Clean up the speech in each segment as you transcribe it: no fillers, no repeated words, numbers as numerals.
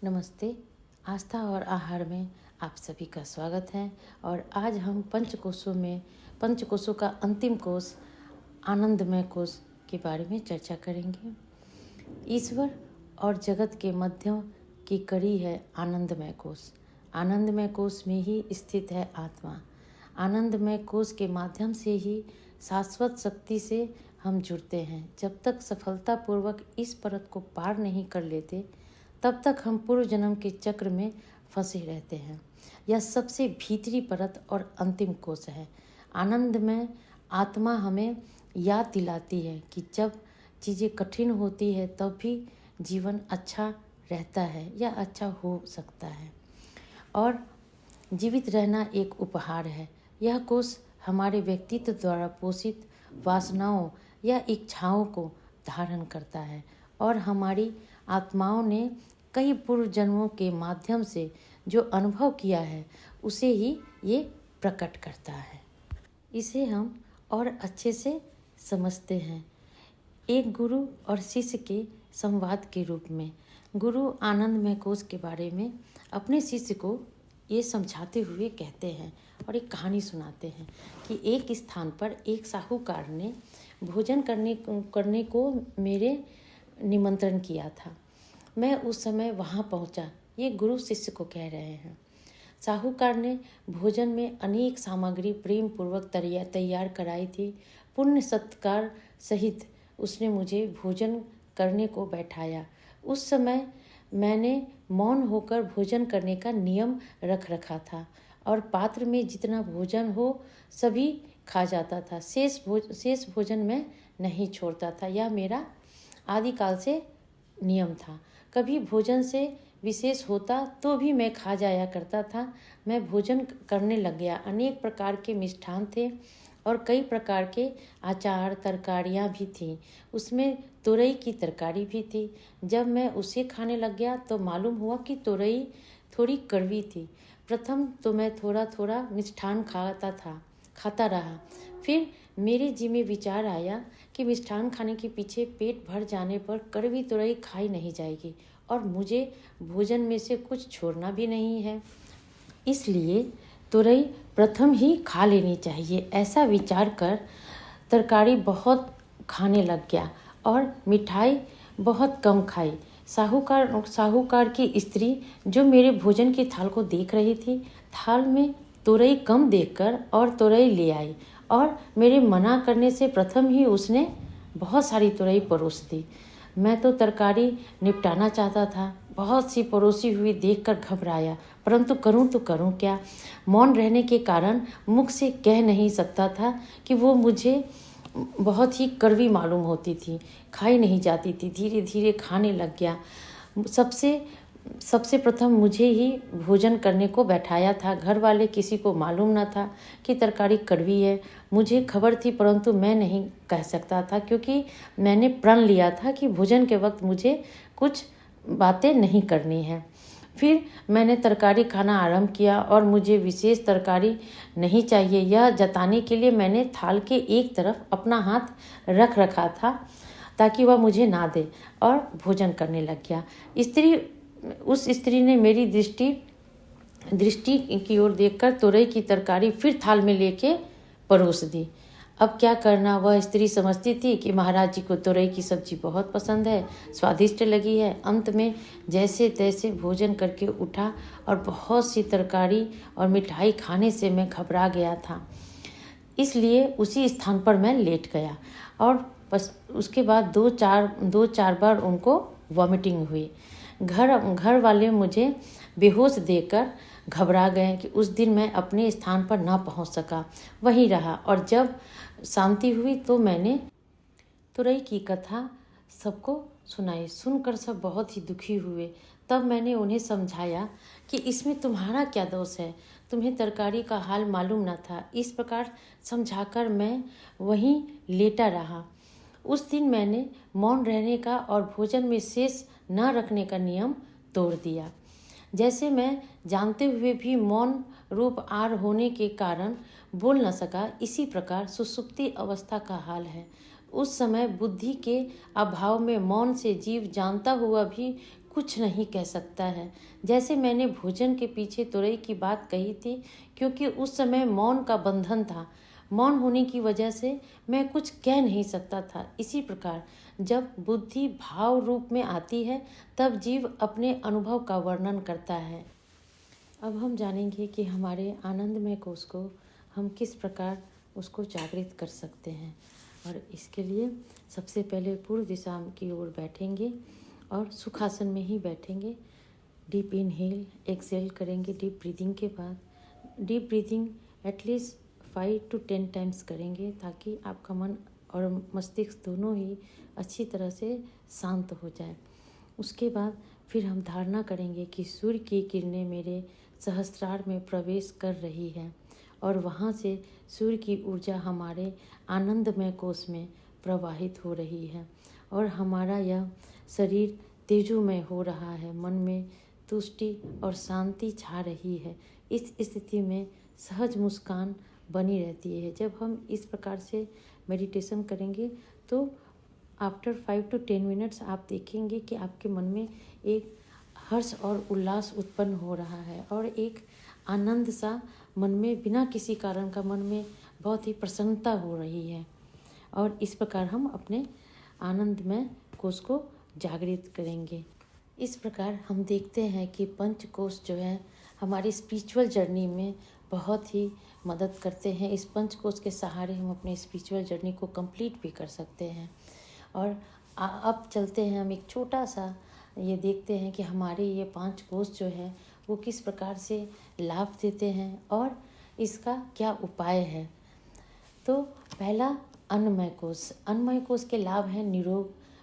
नमस्ते। आस्था और आहार में आप सभी का स्वागत है। और आज हम पंचकोशों का अंतिम कोश आनंदमय कोश के बारे में चर्चा करेंगे। ईश्वर और जगत के मध्य की कड़ी है आनंदमय कोश। आनंदमय कोश में ही स्थित है आत्मा। आनंदमय कोश के माध्यम से ही शाश्वत शक्ति से हम जुड़ते हैं। जब तक सफलतापूर्वक इस परत को पार नहीं कर लेते, तब तक हम पूर्व जन्म के चक्र में फंसे रहते हैं। यह सबसे भीतरी परत और अंतिम कोश है। आनंद में आत्मा हमें याद दिलाती है कि जब चीज़ें कठिन होती है तब भी जीवन अच्छा रहता है या अच्छा हो सकता है और जीवित रहना एक उपहार है। यह कोश हमारे व्यक्तित्व द्वारा पोषित वासनाओं या इच्छाओं को धारण करता है और हमारी आत्माओं ने कई पूर्व जन्मों के माध्यम से जो अनुभव किया है उसे ही ये प्रकट करता है। इसे हम और अच्छे से समझते हैं एक गुरु और शिष्य के संवाद के रूप में। गुरु आनंदमय कोश के बारे में अपने शिष्य को ये समझाते हुए कहते हैं और एक कहानी सुनाते हैं कि एक स्थान पर एक साहूकार ने भोजन करने को मेरे निमंत्रण किया था। मैं उस समय वहाँ पहुँचा। ये गुरु शिष्य को कह रहे हैं। साहूकार ने भोजन में अनेक सामग्री प्रेम पूर्वक तैयार कराई थी। पुण्य सत्कार सहित उसने मुझे भोजन करने को बैठाया। उस समय मैंने मौन होकर भोजन करने का नियम रख रखा था और पात्र में जितना भोजन हो सभी खा जाता था। शेष भोजन मैं नहीं छोड़ता था। यह मेरा आदिकाल से नियम था। कभी भोजन से विशेष होता तो भी मैं खा जाया करता था। मैं भोजन करने लग गया। अनेक प्रकार के मिष्ठान थे और कई प्रकार के अचार तरकारियाँ भी थीं। उसमें तुरई की तरकारी भी थी। जब मैं उसे खाने लग गया तो मालूम हुआ कि तुरई थोड़ी कड़वी थी। प्रथम तो मैं थोड़ा थोड़ा मिष्ठान खाता रहा। फिर मेरे जी में विचार आया कि मिष्ठान खाने के पीछे पेट भर जाने पर कड़वी तुरई खाई नहीं जाएगी और मुझे भोजन में से कुछ छोड़ना भी नहीं है, इसलिए तुरई प्रथम ही खा लेनी चाहिए। ऐसा विचार कर तरकारी बहुत खाने लग गया और मिठाई बहुत कम खाई। साहूकार की स्त्री जो मेरे भोजन की थाल को देख रही थी, थाल में तुरई कम देखकर और तुरई ले आई और मेरे मना करने से प्रथम ही उसने बहुत सारी तुरई परोस दी। मैं तो तरकारी निपटाना चाहता था। बहुत सी परोसी हुई देखकर घबराया, परंतु करूं तो करूं क्या। मौन रहने के कारण मुख से कह नहीं सकता था कि वो मुझे बहुत ही कड़वी मालूम होती थी, खाई नहीं जाती थी। धीरे धीरे खाने लग गया। सबसे प्रथम मुझे ही भोजन करने को बैठाया था। घर वाले किसी को मालूम न था कि तरकारी कड़वी है। मुझे खबर थी परंतु मैं नहीं कह सकता था क्योंकि मैंने प्रण लिया था कि भोजन के वक्त मुझे कुछ बातें नहीं करनी है। फिर मैंने तरकारी खाना आरंभ किया और मुझे विशेष तरकारी नहीं चाहिए यह जताने के लिए मैंने थाल के एक तरफ अपना हाथ रख रखा था ताकि वह मुझे ना दे और भोजन करने लग गया। उस स्त्री ने मेरी दृष्टि की ओर देखकर तुरई की तरकारी फिर थाल में लेके परोस दी। अब क्या करना। वह स्त्री समझती थी कि महाराज जी को तुरई की सब्जी बहुत पसंद है, स्वादिष्ट लगी है। अंत में जैसे तैसे भोजन करके उठा और बहुत सी तरकारी और मिठाई खाने से मैं घबरा गया था, इसलिए उसी स्थान पर मैं लेट गया और बस उसके बाद दो चार बार उनको वॉमिटिंग हुई। घर वाले मुझे बेहोश देखकर घबरा गए कि उस दिन मैं अपने स्थान पर ना पहुंच सका, वहीं रहा। और जब शांति हुई तो मैंने तुरई की कथा सबको सुनाई। सुनकर सब बहुत ही दुखी हुए। तब मैंने उन्हें समझाया कि इसमें तुम्हारा क्या दोष है, तुम्हें तरकारी का हाल मालूम न था। इस प्रकार समझाकर मैं वहीं लेटा रहा। उस दिन मैंने मौन रहने का और भोजन में शेष न रखने का नियम तोड़ दिया। जैसे मैं जानते हुए भी मौन रूप आर होने के कारण बोल न सका, इसी प्रकार सुषुप्ति अवस्था का हाल है। उस समय बुद्धि के अभाव में मौन से जीव जानता हुआ भी कुछ नहीं कह सकता है। जैसे मैंने भोजन के पीछे तुरई की बात कही थी, क्योंकि उस समय मौन का बंधन था। मौन होने की वजह से मैं कुछ कह नहीं सकता था। इसी प्रकार जब बुद्धि भाव रूप में आती है तब जीव अपने अनुभव का वर्णन करता है। अब हम जानेंगे कि हमारे आनंदमय कोश को हम किस प्रकार उसको जागृत कर सकते हैं। और इसके लिए सबसे पहले पूर्व दिशा की ओर बैठेंगे और सुखासन में ही बैठेंगे। डीप इनहेल एक्सेल करेंगे डीप ब्रीदिंग के बाद। Deep breathing at least 5 to 10 times करेंगे, ताकि आपका मन और मस्तिष्क दोनों ही अच्छी तरह से शांत हो जाए। उसके बाद फिर हम धारणा करेंगे कि सूर्य की किरणें मेरे सहस्त्रार में प्रवेश कर रही है और वहाँ से सूर्य की ऊर्जा हमारे आनंदमय कोश में प्रवाहित हो रही है और हमारा यह शरीर तेजोमय हो रहा है। मन में तुष्टि और शांति छा रही है। इस स्थिति में सहज मुस्कान बनी रहती है। जब हम इस प्रकार से मेडिटेशन करेंगे तो आफ्टर 5 to 10 मिनट्स आप देखेंगे कि आपके मन में एक हर्ष और उल्लास उत्पन्न हो रहा है और एक आनंद सा मन में बिना किसी कारण का मन में बहुत ही प्रसन्नता हो रही है। और इस प्रकार हम अपने आनंदमय कोश को जागृत करेंगे। इस प्रकार हम देखते हैं कि पंचकोश जो है हमारी स्पिरिचुअल जर्नी में बहुत ही मदद करते हैं। इस पंचकोश के सहारे हम अपने स्पिरिचुअल जर्नी को कंप्लीट भी कर सकते हैं। और अब चलते हैं हम एक छोटा सा ये देखते हैं कि हमारे ये 5 कोश जो है वो किस प्रकार से लाभ देते हैं और इसका क्या उपाय है। तो पहला अन्नमय कोश। अन्नमय कोश के लाभ हैं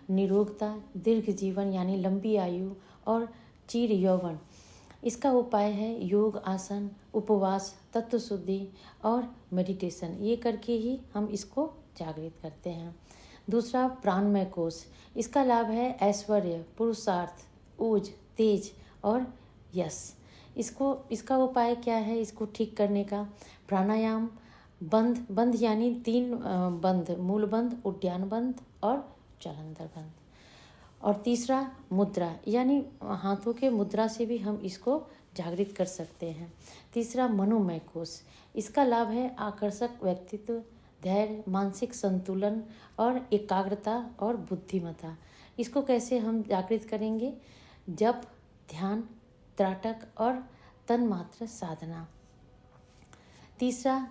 निरोगता, दीर्घ जीवन यानी लंबी आयु और चिर यौवन। इसका उपाय है योग, आसन, उपवास, तत्व शुद्धि और मेडिटेशन। ये करके ही हम इसको जागृत करते हैं। दूसरा प्राणमय कोश। इसका लाभ है ऐश्वर्य, पुरुषार्थ, ऊर्ज, तेज और यश। इसका उपाय क्या है इसको ठीक करने का? प्राणायाम, बंध यानी 3 बंध, मूल बंध, उद्यान बंध और जालंधर बंध। और तीसरा मुद्रा, यानी हाथों के मुद्रा से भी हम इसको जागृत कर सकते हैं। तीसरा मनोमय कोश। इसका लाभ है आकर्षक व्यक्तित्व, धैर्य, मानसिक संतुलन और एकाग्रता और बुद्धिमत्ता। इसको कैसे हम जागृत करेंगे? जप, ध्यान, त्राटक और तन्मात्र साधना।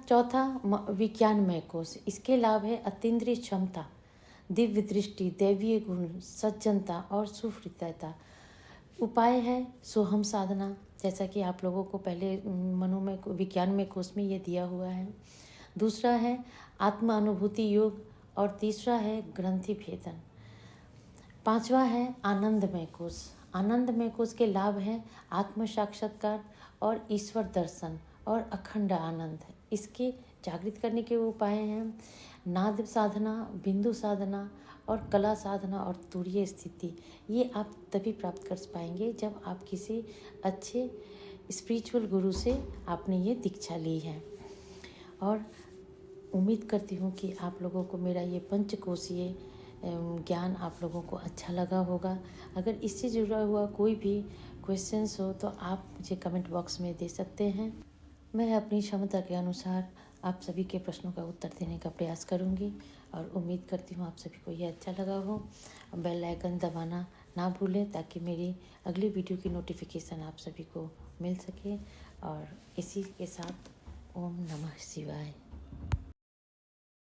चौथा विज्ञानमय कोश। इसके लाभ है अतीन्द्रिय क्षमता, दिव्य दृष्टि, दैवीय गुण, सज्जनता और सुहृदयता। उपाय है सोहम साधना, जैसा कि आप लोगों को पहले मनोमय विज्ञानमय कोश में ये दिया हुआ है। दूसरा है आत्म अनुभूति योग और तीसरा है ग्रंथि भेदन। 5वां है आनंदमय कोश। आनंदमय कोश के लाभ हैं आत्म साक्षात्कार और ईश्वर दर्शन और अखंड आनंद। इसके जागृत करने के उपाय हैं नाद साधना, बिंदु साधना और कला साधना और तुरीय स्थिति। ये आप तभी प्राप्त कर पाएंगे जब आप किसी अच्छे स्पिरिचुअल गुरु से आपने ये दीक्षा ली है। और उम्मीद करती हूँ कि आप लोगों को मेरा ये पंचकोशीय ज्ञान आप लोगों को अच्छा लगा होगा। अगर इससे जुड़ा हुआ कोई भी क्वेश्चंस हो तो आप मुझे कमेंट बॉक्स में दे सकते हैं। मैं अपनी क्षमता के अनुसार आप सभी के प्रश्नों का उत्तर देने का प्रयास करूंगी और उम्मीद करती हूँ आप सभी को ये अच्छा लगा हो। बेल आइकन दबाना ना भूलें ताकि मेरी अगली वीडियो की नोटिफिकेशन आप सभी को मिल सके। और इसी के साथ ओम नमः शिवाय।